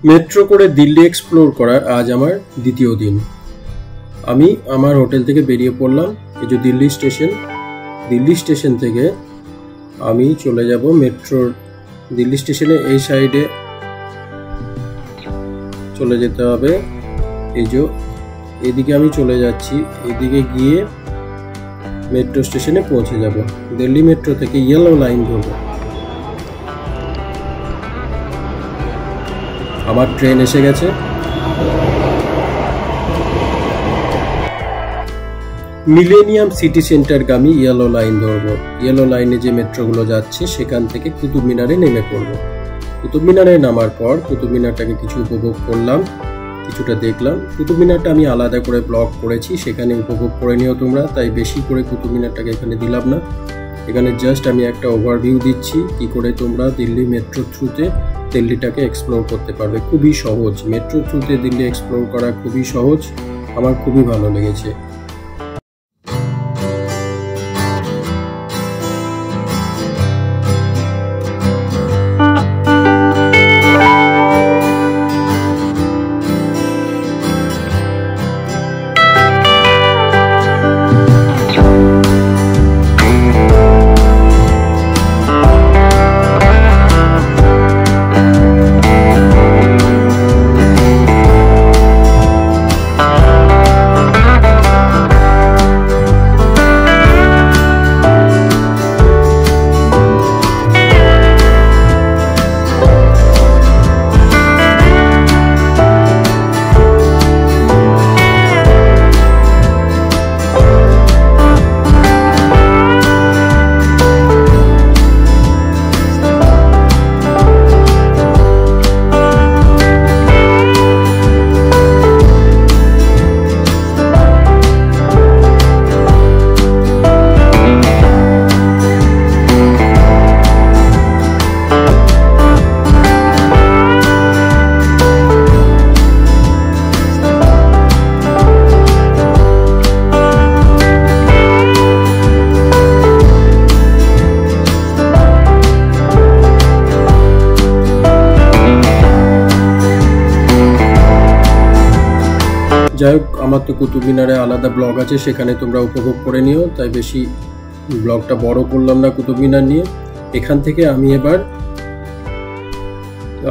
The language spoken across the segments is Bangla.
মেট্রো করে দিল্লি এক্সপ্লোর করার আজ আমার দ্বিতীয় দিন। আমি আমার হোটেল থেকে বেরিয়ে পড়লাম। এই যে দিল্লি স্টেশন থেকে আমি চলে যাব মেট্রোর। দিল্লি স্টেশনে এই সাইডে চলে যেতে হবে। এই যে এদিকে আমি চলে যাচ্ছি, এদিকে গিয়ে মেট্রো স্টেশনে পৌঁছে যাব। দিল্লি মেট্রো থেকে ইয়েলো লাইন ধরবো। আমার ট্রেন এসে গেছে। মিলেনিয়াম সিটি সেন্টারগামী ইয়েলো লাইন ধরবো। ইয়েলো লাইনে যে মেট্রোগুলো যাচ্ছে সেখান থেকে কুতুব মিনারে নেমে পড়বো। কুতুব মিনারে নামার পর কুতুব মিনারটাকে কিছু উপভোগ করলাম, কিছুটা দেখলাম। কুতুব মিনারটা আমি আলাদা করে ব্লগ করেছি, সেখানে উপভোগ করে নিও তোমরা, তাই বেশি করে কুতুব মিনারটাকে এখানে দিলাম না। এখানে জাস্ট আমি একটা ওভারভিউ দিচ্ছি কি করে তোমরা দিল্লি মেট্রো থ্রুতে দিল্লিটাকে এক্সপ্লোর করতে পারবে। খুবই সহজ, মেট্রো থ্রুতে দিল্লি এক্সপ্লোর করা খুবই সহজ। আমার খুবই ভালো লেগেছে। যাই হোক, আমার তো কুতুব মিনারে আলাদা ব্লগ আছে, সেখানে তোমরা উপভোগ করে নিও, তাই বেশি ব্লগটা বড় করলাম না কুতুব মিনার নিয়ে। এখান থেকে আমি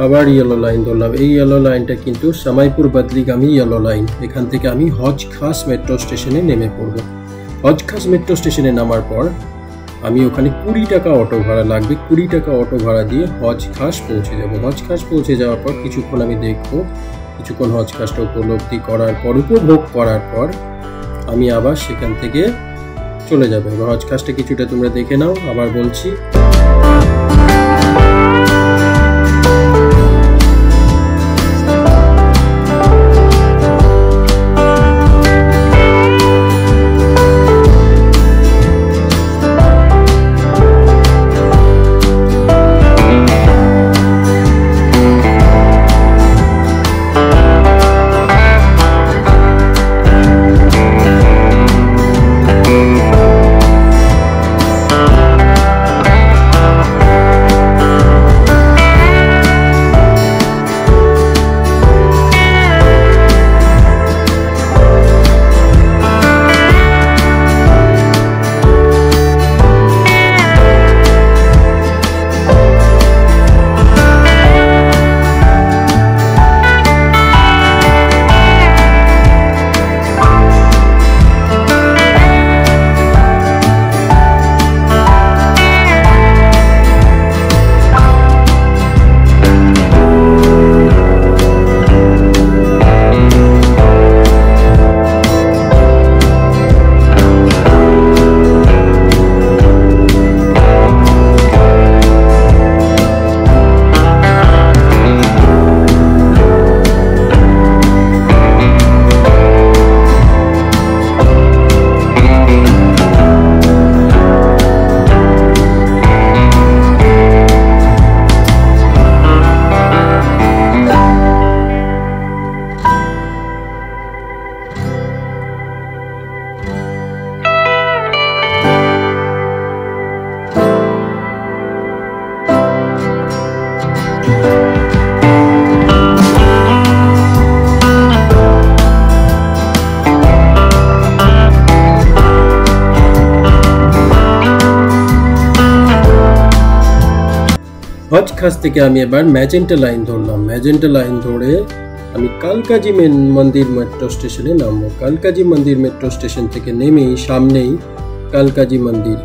আবার ইয়েলো লাইন ধরলাম। এই ইয়েলো লাইনটা কিন্তু সামাইপুর বদলিগামী ইয়েলো লাইন। এখান থেকে আমি হজ খাস মেট্রো স্টেশনে নেমে পড়বো। হজ খাস মেট্রো স্টেশনে নামার পর আমি ওখানে 20 টাকা অটো ভাড়া লাগবে। 20 টাকা অটো ভাড়া দিয়ে হজ খাস পৌঁছে যাবো। হজ খাস পৌঁছে যাওয়ার পর কিছুক্ষণ আমি দেখবো, কিছুক্ষণ হজ খাসটা উপলব্ধি করার পর, উপভোগ করার পর আমি আবার সেখান থেকে চলে যাবো। হজ খাসটা কিছুটা তোমরা দেখে নাও, আবার বলছি। হজখাস থেকে আমি এবার ম্যাজেন্টা লাইন ধরলাম। ম্যাজেন্টা লাইন ধরে আমি কালকাজি মন্দির মেট্রো স্টেশনে নামবো। কালকাজি মন্দির মেট্রো স্টেশন থেকে নেমেই সামনেই কালকাজি মন্দির,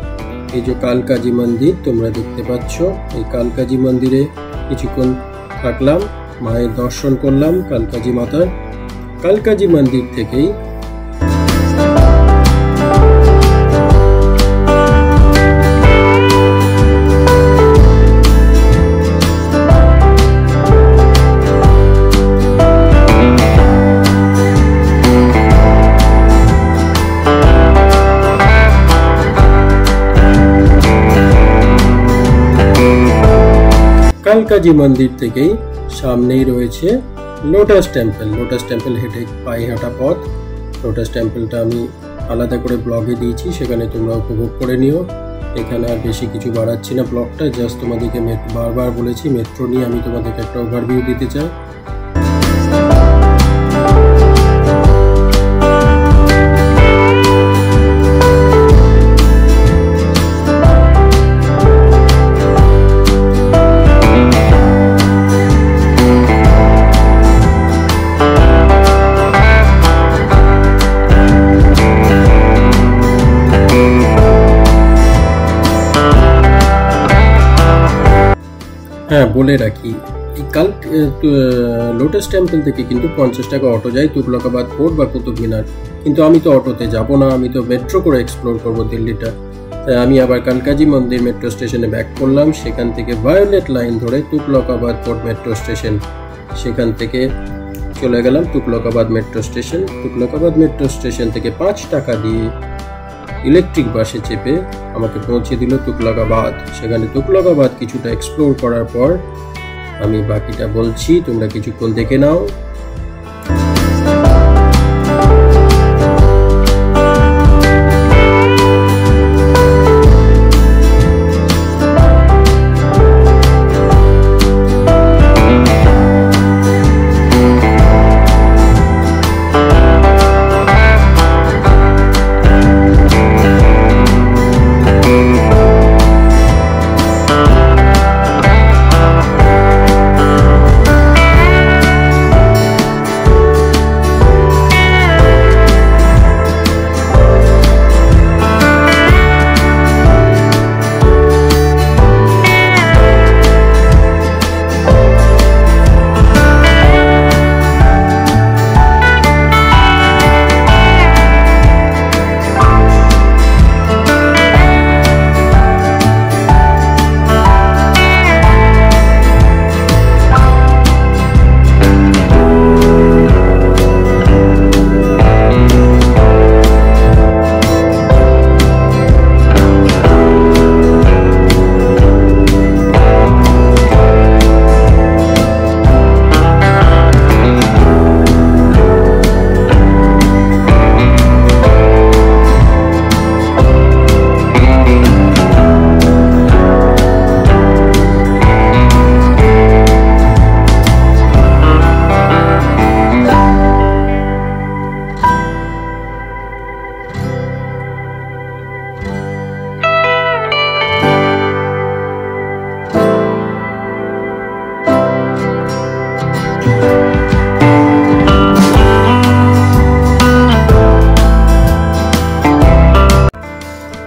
এই যে কালকাজি মন্দির তোমরা দেখতে পাচ্ছ। এই কালকাজি মন্দিরে কিছুক্ষণ থাকলাম, মায়ের দর্শন করলাম কালকাজি মাতার। কালকাজি মন্দির থেকেই কালকাজি মন্দির থেকেই সামনেই রয়েছে লোটাস টেম্পল। লোটাস টেম্পল হেঁটে পায়ে হাঁটা পথ। লোটাস টেম্পলটা আমি আলাদা করে ব্লগে দিয়েছি, সেখানে তোমরা উপভোগ করে নিও। এখানে আর বেশি কিছু বাড়াচ্ছি না ব্লগটা, জাস্ট তোমাদেরকে বারবার বলেছি মেট্রো নিয়ে আমি তোমাদেরকে একটা ওভারভিউ দিতে চাই। হ্যাঁ, বলে রাখি এই লোটাস টেম্পল থেকে কিন্তু 50 টাকা অটো যায় তুগলকাবাদ ফোর্ট বা কুতুব মিনার, কিন্তু আমি তো অটোতে যাব না, আমি তো মেট্রো করে এক্সপ্লোর করব দিল্লিটা। তাই আমি আবার কালকাজি মন্দির মেট্রো স্টেশনে ব্যাক করলাম। সেখান থেকে ভায়োলেট লাইন ধরে তুগলকাবাদ ফোর্ট মেট্রো স্টেশন, সেখান থেকে চলে গেলাম Tughlakabad metro station. Tughlakabad metro station থেকে 5 টাকা দিয়ে ইলেকট্রিক বাসে চেপে আমাকে পৌঁছে দিল তুগলকাবাদ। সেখানে তুগলকাবাদ কিছুটা এক্সপ্লোর করার পর আমি বাকিটা বলছি, তোমরা কিছুক্ষণ দেখে নাও।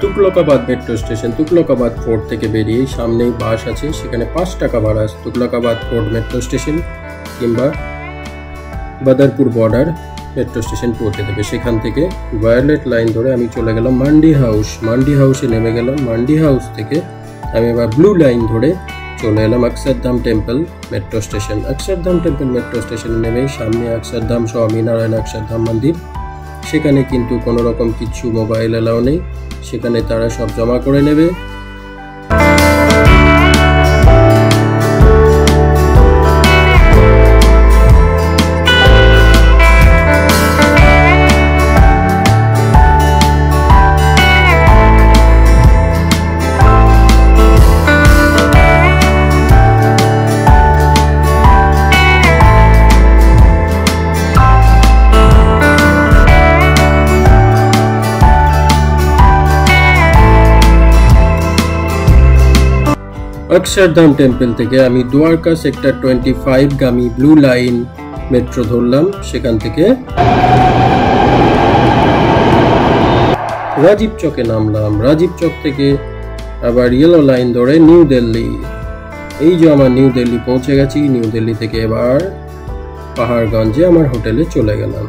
Tughlakabad metro station, Tughlakabad fort থেকে বেরিয়ে সামনেই বাস আছে, সেখানে 5 টাকা ভাড়া তুগলকাবাদ ফোর্ট মেট্রো স্টেশন কিংবা বাদারপুর বর্ডার মেট্রো স্টেশন পৌঁছে দেবে। সেখান থেকে ভায়োলেট লাইন ধরে আমি চলে গেলাম মান্ডি হাউস। মান্ডি হাউসে নেমে গেলাম। মান্ডি হাউস থেকে আমি এবার ব্লু লাইন ধরে চলে এলাম Akshardham temple metro station. Akshardham temple metro স্টেশনে নেমেই সামনে অক্ষরধাম স্বামীনারায়ণ অক্ষরধাম মন্দির। সেখানে কিন্তু কোনো রকম কিছু মোবাইল এলাও নেই, সেখানে তারা সব জমা করে নেবে। অক্ষরধাম টেম্পল থেকে আমি দ্বারকা সেক্টর 25 গামী ব্লু লাইন মেট্রো ধরলাম। সেখান থেকে রাজীব চকে নামলাম। রাজীব চক থেকে আবার ইয়েলো লাইন ধরে নিউ দিল্লি। এই যে আমার নিউ দিল্লি পৌঁছে গেছি। নিউ দিল্লি থেকে এবার পাহাড়গঞ্জে আমার হোটেলে চলে গেলাম।